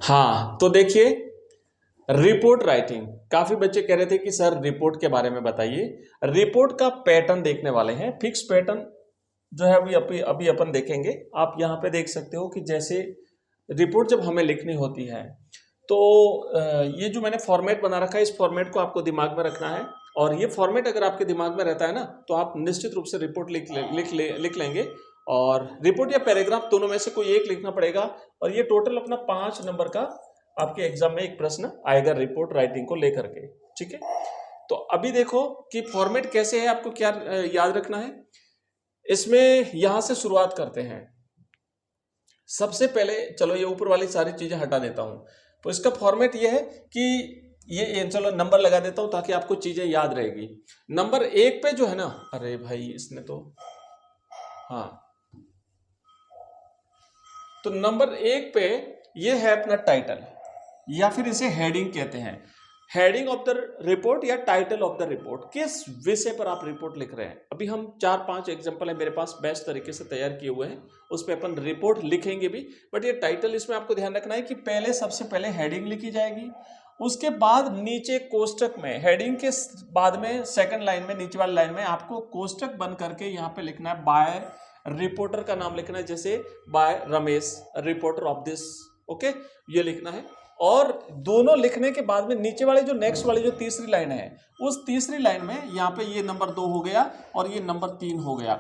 हाँ, तो देखिए, रिपोर्ट राइटिंग, काफी बच्चे कह रहे थे कि सर रिपोर्ट के बारे में बताइए। रिपोर्ट का पैटर्न देखने वाले हैं, फिक्स पैटर्न जो है अभी अभी अपन देखेंगे। आप यहाँ पे देख सकते हो कि जैसे रिपोर्ट जब हमें लिखनी होती है तो ये जो मैंने फॉर्मेट बना रखा है, इस फॉर्मेट को आपको दिमाग में रखना है। और ये फॉर्मेट अगर आपके दिमाग में रहता है ना, तो आप निश्चित रूप से रिपोर्ट लिख लेंगे। और रिपोर्ट या पैराग्राफ दोनों में से कोई एक लिखना पड़ेगा। और ये टोटल अपना 5 नंबर का आपके एग्जाम में एक प्रश्न आएगा रिपोर्ट राइटिंग को लेकर के। ठीक है, तो अभी देखो कि फॉर्मेट कैसे है, आपको क्या याद रखना है। इसमें यहां से शुरुआत करते हैं। सबसे पहले चलो ये ऊपर वाली सारी चीजें हटा देता हूं। तो इसका फॉर्मेट ये है कि ये चलो नंबर लगा देता हूं ताकि आपको चीजें याद रहेगी। नंबर 1 पे जो है ना, अरे भाई इसने तो, हाँ, तो नंबर 1 पे ये है अपना टाइटल, या फिर इसे हेडिंग कहते हैं। हेडिंग ऑफ द रिपोर्ट या टाइटल ऑफ द रिपोर्ट, किस विषय पर आप रिपोर्ट लिख रहे हैं। अभी हम 4-5 एग्जांपल है मेरे पास बेस्ट तरीके से तैयार किए हुए हैं, उस पर अपन रिपोर्ट लिखेंगे भी। बट ये टाइटल, इसमें आपको ध्यान रखना है कि पहले सबसे पहले हेडिंग लिखी जाएगी, उसके बाद नीचे कोष्टक में, हेडिंग के बाद में सेकंड लाइन में, नीचे वाली लाइन में आपको कोष्टक बन करके यहाँ पे लिखना है बाय रिपोर्टर का नाम लिखना है, जैसे by Ramesh reporter of this, okay, ये लिखना है। और दोनों लिखने के बाद में नीचे वाले जो नेक्स्ट वाली जो तीसरी लाइन है, उस तीसरी लाइन में यहाँ पे ये नंबर 2 हो गया और ये नंबर 3 हो गया।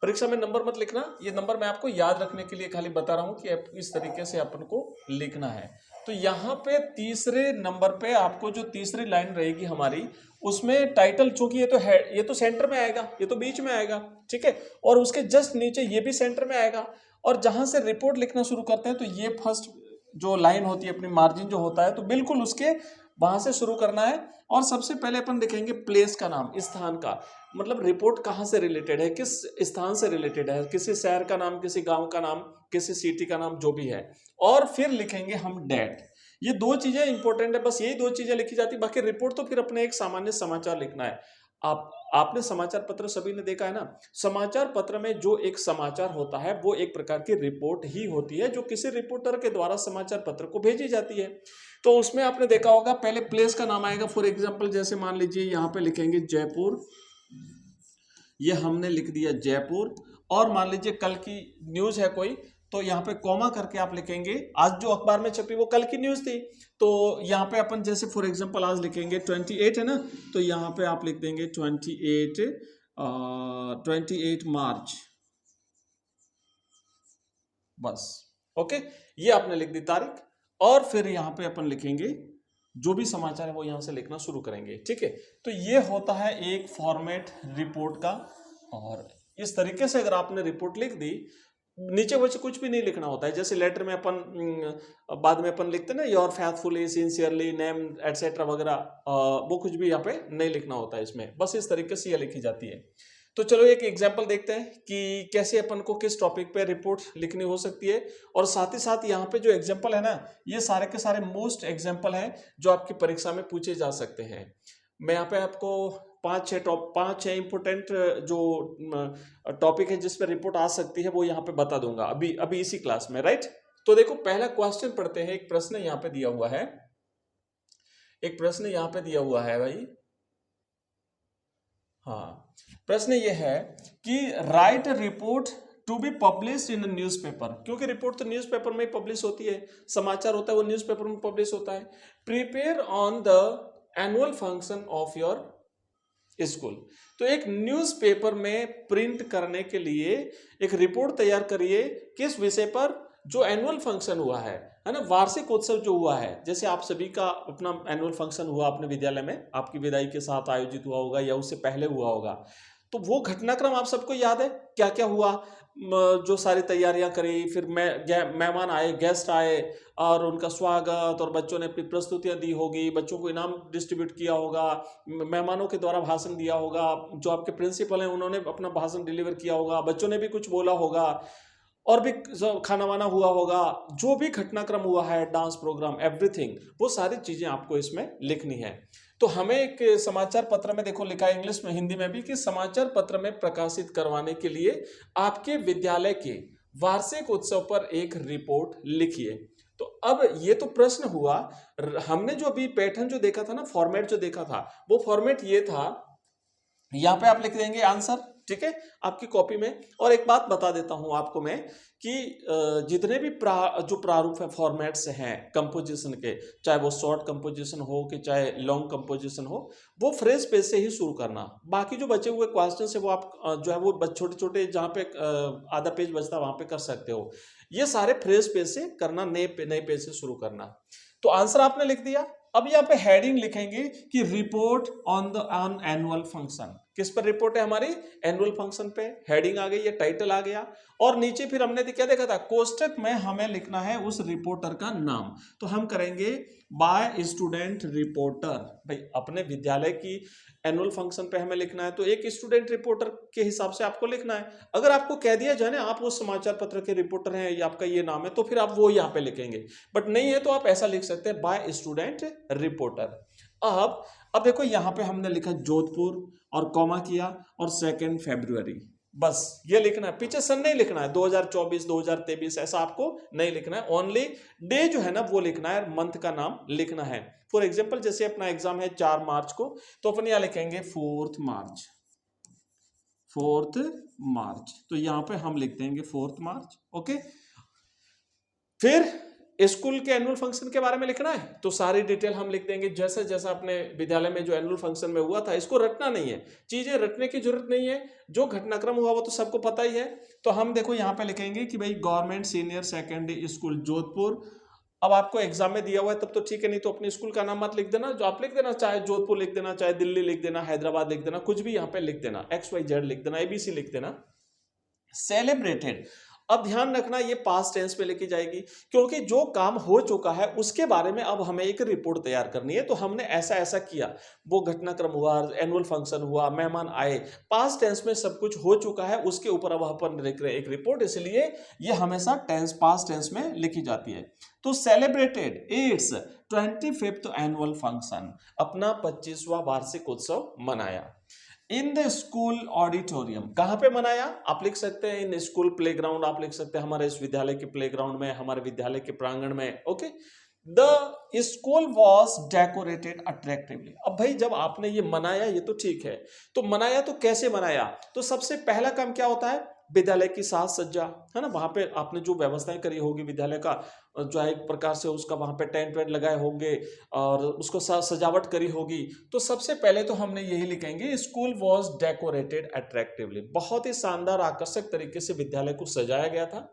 परीक्षा में नंबर मत लिखना, ये नंबर मैं आपको याद रखने के लिए खाली बता रहा हूं कि इस तरीके से अपन को लिखना है। तो यहाँ पे तीसरे नंबर पे आपको जो तीसरी लाइन रहेगी हमारी, उसमें टाइटल, चूंकि ये तो सेंटर में आएगा, ये तो बीच में आएगा, ठीक है, और उसके जस्ट नीचे ये भी सेंटर में आएगा। और जहां से रिपोर्ट लिखना शुरू करते हैं तो ये फर्स्ट जो लाइन होती है, अपनी मार्जिन जो होता है, तो बिल्कुल उसके वहां से शुरू करना है। और सबसे पहले अपन देखेंगे प्लेस का नाम, स्थान का, मतलब रिपोर्ट कहाँ से रिलेटेड है, किस स्थान से रिलेटेड है, किसी शहर का नाम, किसी गांव का नाम, किसी सिटी का नाम, जो भी है। और फिर लिखेंगे हम डेट। ये 2 चीजें इंपॉर्टेंट है, बस यही 2 चीजें लिखी जाती, बाकी रिपोर्ट तो फिर अपने एक सामान्य समाचार लिखना है। आपने समाचार पत्र सभी ने देखा है ना, समाचार पत्र में जो एक समाचार होता है वो एक प्रकार की रिपोर्ट ही होती है, जो किसी रिपोर्टर के द्वारा समाचार पत्र को भेजी जाती है। तो उसमें आपने देखा होगा पहले प्लेस का नाम आएगा। फॉर एग्जांपल जैसे मान लीजिए यहाँ पे लिखेंगे जयपुर, ये हमने लिख दिया जयपुर। और मान लीजिए कल की न्यूज है कोई, तो यहाँ पे कॉमा करके आप लिखेंगे, आज जो अखबार में छपी वो कल की न्यूज थी, तो यहाँ पे अपन जैसे फॉर एग्जांपल आज लिखेंगे 28 है ना, तो यहाँ पे आप लिख देंगे 28 मार्च, बस, ओके, ये आपने लिख दी तारीख। और फिर यहाँ पे अपन लिखेंगे जो भी समाचार है वो यहाँ से लिखना शुरू करेंगे, ठीक है। तो ये होता है एक फॉर्मेट रिपोर्ट का। और इस तरीके से अगर आपने रिपोर्ट लिख दी, नीचे वैसे कुछ भी नहीं लिखना होता है। जैसे लेटर में अपन बाद में अपन लिखते हैं ना, your faithfully, sincerely, name etcetera वगैरह, वो कुछ भी यहाँ पे नहीं लिखना होता है इसमें, बस इस तरीके से ये लिखी जाती है। तो चलो एक एग्जाम्पल देखते हैं कि कैसे अपन को किस टॉपिक पे रिपोर्ट लिखनी हो सकती है। और साथ ही साथ यहाँ पे जो एग्जाम्पल है ना, ये सारे के सारे मोस्ट एग्जाम्पल हैं जो आपकी परीक्षा में पूछे जा सकते हैं। मैं यहाँ पे आपको 5-6 इंपोर्टेंट जो टॉपिक है जिस पर रिपोर्ट आ सकती है वो यहाँ पे बता दूंगा अभी इसी क्लास में, राइट। तो देखो पहला क्वेश्चन पढ़ते हैं। एक प्रश्न यहाँ पे दिया हुआ है, एक प्रश्न यहाँ पे दिया हुआ है भाई, हाँ, प्रश्न ये है कि right report to be publish in newspaper, क्योंकि रिपोर्ट तो न्यूज़पेपर में ही पब्लिश होती है, समाचार होता है वो न्यूज़पेपर में पब्लिश होता है। Prepare on the annual function of your school, तो एक न्यूज़पेपर में प्रिंट करने के लिए एक रिपोर्ट तैयार करिए, किस विषय पर, जो एनुअल फंक्शन हुआ है ना, वार्षिक उत्सव जो हुआ है। जैसे आप सभी का अपना एनुअल फंक्शन हुआ अपने विद्यालय में, आपकी विदाई के साथ आयोजित हुआ होगा या उससे पहले हुआ होगा, तो वो घटनाक्रम आप सबको याद है, क्या क्या हुआ, जो सारी तैयारियां करी, फिर मेहमान आए, गेस्ट आए, और उनका स्वागत, और बच्चों ने अपनी प्रस्तुतियां दी होगी, बच्चों को इनाम डिस्ट्रीब्यूट किया होगा, मेहमानों के द्वारा भाषण दिया होगा, जो आपके प्रिंसिपल हैं उन्होंने अपना भाषण डिलीवर किया होगा, बच्चों ने भी कुछ बोला होगा, और भी खाना वाना हुआ होगा, जो भी घटनाक्रम हुआ है, डांस प्रोग्राम, एवरीथिंग, वो सारी चीजें आपको इसमें लिखनी है। तो हमें एक समाचार पत्र में देखो लिखा है इंग्लिश में, हिंदी में भी, कि समाचार पत्र में प्रकाशित करवाने के लिए आपके विद्यालय के वार्षिक उत्सव पर एक रिपोर्ट लिखिए। तो अब ये तो प्रश्न हुआ, हमने जो अभी पैटर्न जो देखा था ना, फॉर्मेट जो देखा था, वो फॉर्मेट ये था, यहाँ पे आप लिख देंगे आंसर, ठीक है, आपकी कॉपी में। और एक बात बता देता हूं आपको मैं कि जितने भी जो प्रारूप है, फॉर्मेट्स हैं कंपोजिशन के, चाहे वो शॉर्ट कंपोजिशन हो कि चाहे लॉन्ग कंपोजिशन हो, वो फ्रेज पेज से ही शुरू करना। बाकी जो बचे हुए क्वेश्चन है वो आप जो है वो छोटे छोटे जहाँ पे आधा पेज बचता है वहां पे कर सकते हो। ये सारे फ्रेज पेज से करना, नए पेज से शुरू करना। तो आंसर आपने लिख दिया। अब यहाँ पे हेडिंग लिखेंगे कि रिपोर्ट ऑन एनुअल फंक्शन। किस पर रिपोर्ट है हमारी? एनुअल फंक्शन पे। हेडिंग आ गई, ये टाइटल आ गया। और नीचे फिर हमने क्या देखा था, कोष्टक में हमें लिखना है उस रिपोर्टर का नाम। तो हम करेंगे बाय स्टूडेंट रिपोर्टर। भाई अपने विद्यालय की एनुअल फंक्शन पे हमें लिखना है, तो एक स्टूडेंट रिपोर्टर के हिसाब से आपको लिखना है। अगर आपको कह दिया जाए ना आप उस समाचार पत्र के रिपोर्टर हैं या आपका ये नाम है, तो फिर आप वो यहाँ पे लिखेंगे। बट नहीं है तो आप ऐसा लिख सकते हैं, बाय स्टूडेंट रिपोर्टर। अब देखो यहाँ पे हमने लिखा जोधपुर और कॉमा किया और 2 फरवरी, बस ये लिखना है। पीछे सन नहीं लिखना है, 2024 2023 ऐसा आपको नहीं लिखना है। ओनली डे जो है ना वो लिखना है, मंथ का नाम लिखना है। फॉर एग्जांपल जैसे अपना एग्जाम है 4 मार्च को, तो अपन यहाँ लिखेंगे 4 मार्च, 4 मार्च। तो यहाँ पे हम लिख देंगे 4 मार्च। ओके, फिर स्कूल के एनुअल फंक्शन के बारे में लिखना है, तो सारी डिटेल हम लिख देंगे जैसा जैसा अपने विद्यालय में जो एनुअल फंक्शन में हुआ था। इसको रटना नहीं है, चीजें रटने की जरूरत नहीं है, जो घटनाक्रम हुआ वो तो सबको पता ही है। तो हम देखो यहाँ पे लिखेंगे कि भाई government senior secondary school Jodhpur. अब आपको एग्जाम में दिया हुआ है तब तो ठीक है, नहीं तो अपने स्कूल का नाम मत लिख देना, जो आप लिख देना, चाहे जोधपुर लिख देना, चाहे दिल्ली लिख देना, हैदराबाद लिख देना, कुछ भी यहाँ पे लिख देना, XYZ लिख देना, ABC लिख देना। सेलिब्रेटेड, अब ध्यान रखना ये पास्ट टेंस पे लेके जाएगी, क्योंकि जो काम हो चुका है उसके बारे में अब हमें एक रिपोर्ट तैयार करनी है। तो हमने ऐसा ऐसा किया, वो घटनाक्रम हुआ, एनुअल फंक्शन हुआ, मेहमान आए, पास्ट टेंस में सब कुछ हो चुका है, उसके ऊपर अब अपन लिख रहे हैं एक रिपोर्ट, इसलिए ये हमेशा पास्ट टेंस में लिखी जाती है। तो celebrated it's 25th annual function, अपना 25वां वार्षिक उत्सव मनाया। इन द स्कूल ऑडिटोरियम, कहां पे मनाया? आप लिख सकते हैं इन स्कूल प्लेग्राउंड, आप लिख सकते हैं हमारे इस विद्यालय के प्लेग्राउंड में, हमारे विद्यालय के प्रांगण में। Okay, the school was decorated attractively. अब भाई जब आपने ये मनाया, ये तो ठीक है, तो मनाया तो कैसे मनाया? तो सबसे पहला काम क्या होता है? विद्यालय की साज सज्जा, है ना, वहां पे आपने जो व्यवस्थाएं करी होगी विद्यालय का, जो है एक प्रकार से उसका वहां पे टेंट वेंट लगाए होंगे और उसको सजावट करी होगी। तो सबसे पहले तो हमने यही लिखेंगे, स्कूल वॉज डेकोरेटेड अट्रैक्टिवली, बहुत ही शानदार आकर्षक तरीके से विद्यालय को सजाया गया था।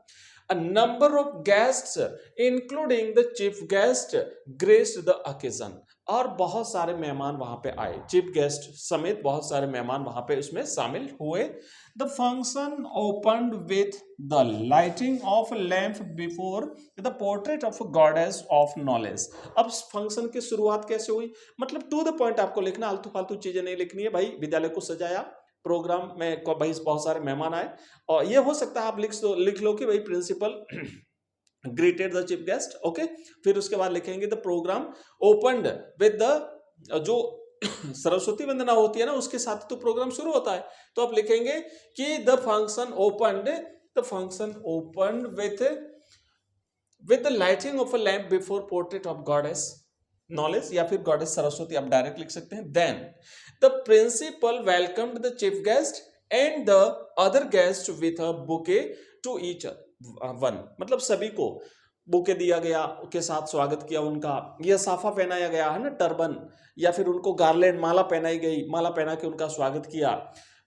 A number of guests, including the chief guest, graced the occasion. और बहुत सारे मेहमान वहां पे आए, चीफ गेस्ट समेत बहुत सारे मेहमान वहां पे उसमें शामिल हुए। The function opened with the lighting of lamp before the portrait of goddess of knowledge. अब फंक्शन की शुरुआत कैसे हुई? मतलब टू द पॉइंट आपको लिखना, आलतू फालतू चीजें नहीं लिखनी है। भाई विद्यालय को सजाया, प्रोग्राम में भाई बहुत सारे मेहमान आए, और ये हो सकता है आप लिख लो कि भाई principal greeted the chief guest. Okay, फिर उसके बाद लिखेंगे the programme opened with the, जो सरस्वती वंदना होती है ना उसके साथ तो प्रोग्राम शुरू होता है, तो आप लिखेंगे कि the function opened with the lighting of a lamp before portrait of goddess knowledge, या फिर गॉडेस सरस्वती आप डायरेक्ट लिख सकते हैं। Then the principal welcomed the chief guest and the other guest with a bouquet to each one, मतलब सभी को bouquet दिया गया, के साथ स्वागत किया उनका, यह साफा पहनाया गया है ना, टर्बन, या फिर उनको गार्लैंड माला पहनाई गई, माला पहना के उनका स्वागत किया।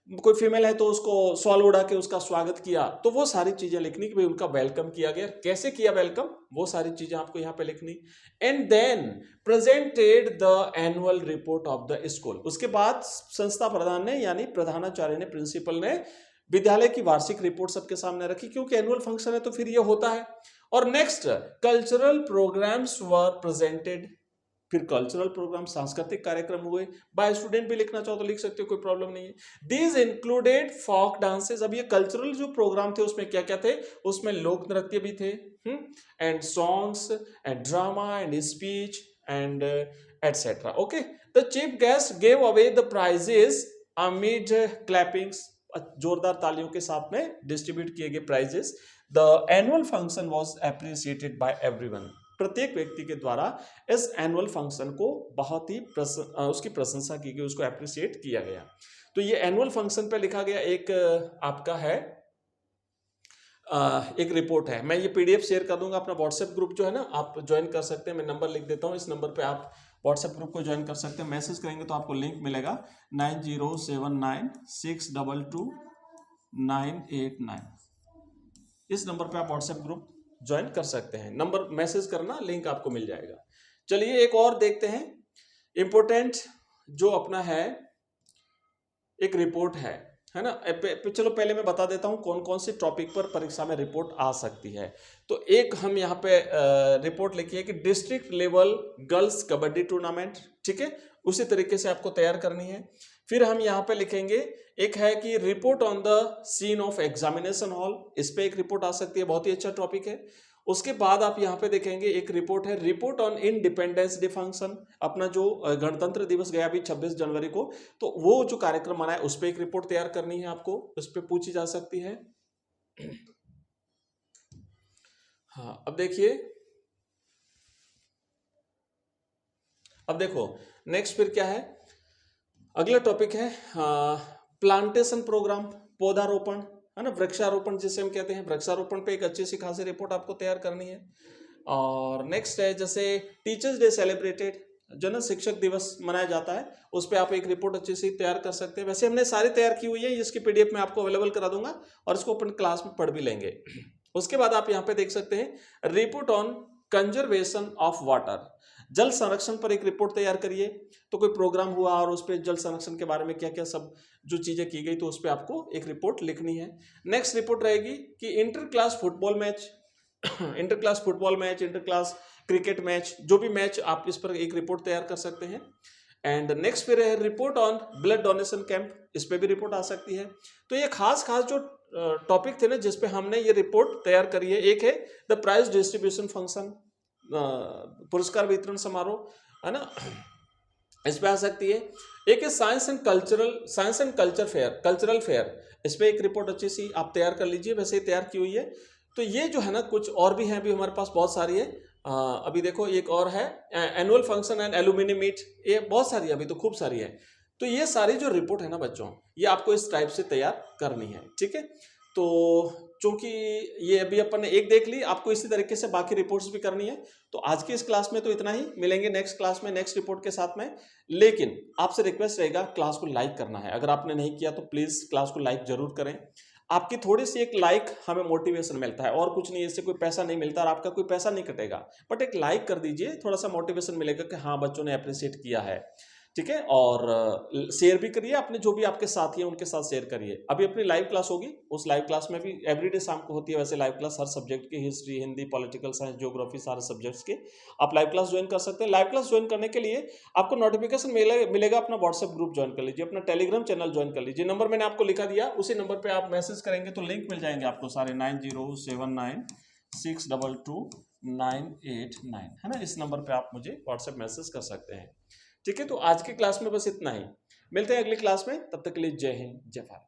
कोई फीमेल है तो उसको सॉल उड़ा के उसका स्वागत किया। तो वो सारी चीजें लिखनी कि भाई उनका वेलकम किया गया, कैसे किया वेलकम, वो सारी चीजें आपको यहाँ पे लिखनी। And then presented the annual report of the school, उसके बाद संस्था प्रधान ने यानी प्रधानाचार्य ने, प्रिंसिपल ने विद्यालय की वार्षिक रिपोर्ट सबके सामने रखी, क्योंकि एनुअल फंक्शन है तो फिर ये होता है। और next cultural programmes were presented, फिर कल्चरल प्रोग्राम, सांस्कृतिक कार्यक्रम हुए। बाय स्टूडेंट भी लिखना चाहो तो लिख सकते हो, कोई प्रॉब्लम नहीं है। दीज इंक्लूडेड फोक डांसेस, अब ये कल्चरल जो प्रोग्राम थे उसमें क्या क्या थे? उसमें लोक नृत्य भी थे, and songs and drama and speech and etcetera. Okay, the chief guest gave away the prizes amid clappings, जोरदार तालियों के साथ में डिस्ट्रीब्यूट किए गए prizes. The annual function was appreciated by everyone, प्रत्येक व्यक्ति के द्वारा इस एनुअल फंक्शन को बहुत ही उसकी प्रशंसा की गई, उसको अप्रिशिएट किया गया। तो ये एनुअल फंक्शन पे लिखा गया एक आपका है एक रिपोर्ट है। मैं ये पीडीएफ शेयर कर दूंगा, अपना व्हाट्सएप ग्रुप जो है ना आप ज्वाइन कर सकते हैं। मैं नंबर लिख देता हूँ, इस नंबर पे आप व्हाट्सएप ग्रुप को ज्वाइन कर सकते हैं। मैसेज करेंगे तो आपको लिंक मिलेगा 9079622989। इस नंबर पे आप व्हाट्सएप ग्रुप ज्वाइन कर सकते हैं। नंबर मैसेज करना, लिंक आपको मिल जाएगा। चलिए एक और देखते हैं इंपोर्टेंट जो अपना है एक रिपोर्ट है ना। चलो पहले मैं बता देता हूं कौन कौन से टॉपिक पर परीक्षा में रिपोर्ट आ सकती है। तो एक हम यहाँ पे रिपोर्ट लिखी है कि district level girls kabaddi tournament, ठीक है, उसी तरीके से आपको तैयार करनी है। फिर हम यहाँ पे लिखेंगे एक है कि report on the scene of examination hall, इस पे एक रिपोर्ट आ सकती है, बहुत ही अच्छा टॉपिक है। उसके बाद आप यहाँ पे देखेंगे एक रिपोर्ट है report on independence day function, अपना जो गणतंत्र दिवस गया अभी 26 जनवरी को, तो वो जो कार्यक्रम मनाया उस पर एक रिपोर्ट तैयार करनी है आपको, उस पर पूछी जा सकती है। हाँ अब देखिए, अब देखो नेक्स्ट फिर क्या है, अगला टॉपिक है प्लांटेशन प्रोग्राम, पौधारोपण है ना, वृक्षारोपण जिसे हम कहते हैं, वृक्षारोपण पे एक अच्छी सी खासी रिपोर्ट आपको तैयार करनी है। और नेक्स्ट है जैसे टीचर्स डे सेलिब्रेटेड, जो ना शिक्षक दिवस मनाया जाता है, उस पर आप एक रिपोर्ट अच्छी सी तैयार कर सकते हैं। वैसे हमने सारी तैयार की हुई है, इसकी पीडीएफ में आपको अवेलेबल करा दूंगा और इसको अपन क्लास में पढ़ भी लेंगे। उसके बाद आप यहाँ पे देख सकते हैं report on conservation of water, जल संरक्षण पर एक रिपोर्ट तैयार करिए। तो कोई प्रोग्राम हुआ और उस पर जल संरक्षण के बारे में क्या क्या सब जो चीजें की गई, तो उस पर आपको एक रिपोर्ट लिखनी है। नेक्स्ट रिपोर्ट रहेगी कि inter class football match, inter class football match, inter class cricket match, जो भी मैच आप इस पर एक रिपोर्ट तैयार कर सकते हैं। एंड नेक्स्ट फिर है report on blood donation camp, इस पे भी रिपोर्ट आ सकती है। तो ये खास जो टॉपिक थे ना जिसपे हमने ये रिपोर्ट तैयार करी है, एक है द प्राइज डिस्ट्रीब्यूशन फंक्शन, पुरस्कार वितरण समारोह है ना, इस पे आ सकती है। एक है science and culture fair, cultural fair, इस पे एक रिपोर्ट अच्छी सी आप तैयार कर लीजिए, वैसे ही तैयार की हुई है। तो ये जो है ना कुछ और भी है, अभी हमारे पास बहुत सारी है। अभी देखो एक और है annual function and alumni meet, ये बहुत सारी है, अभी तो खूब सारी है। तो ये सारी जो रिपोर्ट है ना बच्चों, ये आपको इस टाइप से तैयार करनी है, ठीक है। तो चूंकि ये अभी अपन ने एक देख ली, आपको इसी तरीके से बाकी रिपोर्ट्स भी करनी है। तो आज की इस क्लास में तो इतना ही, मिलेंगे नेक्स्ट क्लास में नेक्स्ट रिपोर्ट के साथ में। लेकिन आपसे रिक्वेस्ट रहेगा क्लास को लाइक करना है, अगर आपने नहीं किया तो प्लीज क्लास को लाइक जरूर करें। आपकी थोड़ी सी एक लाइक हमें मोटिवेशन मिलता है, और कुछ नहीं, इससे कोई पैसा नहीं मिलता और आपका कोई पैसा नहीं कटेगा, बट एक लाइक कर दीजिए, थोड़ा सा मोटिवेशन मिलेगा कि हाँ बच्चों ने अप्रिशिएट किया है, ठीक है। और शेयर भी करिए, अपने जो भी आपके साथी हैं उनके साथ शेयर करिए। अभी अपनी लाइव क्लास होगी, उस लाइव क्लास में भी एवरीडे शाम को होती है वैसे लाइव क्लास, हर सब्जेक्ट की, history, Hindi, political science, geography, सारे सब्जेक्ट्स के आप लाइव क्लास ज्वाइन कर सकते हैं। लाइव क्लास ज्वाइन करने के लिए आपको नोटिफिकेशन मिलेगा, अपना व्हाट्सएप ग्रुप ज्वाइन कर लीजिए, अपना टेलीग्राम चैनल ज्वाइन कर लीजिए। नंबर मैंने आपको लिखा दिया, उसी नंबर पर आप मैसेज करेंगे तो लिंक मिल जाएंगे आपको सारे, 9079622989 है ना, इस नंबर पे आप मुझे व्हाट्सएप मैसेज कर सकते हैं, ठीक है। तो आज की क्लास में बस इतना ही, मिलते हैं अगली क्लास में, तब तक के लिए जय हिंद जय भारत।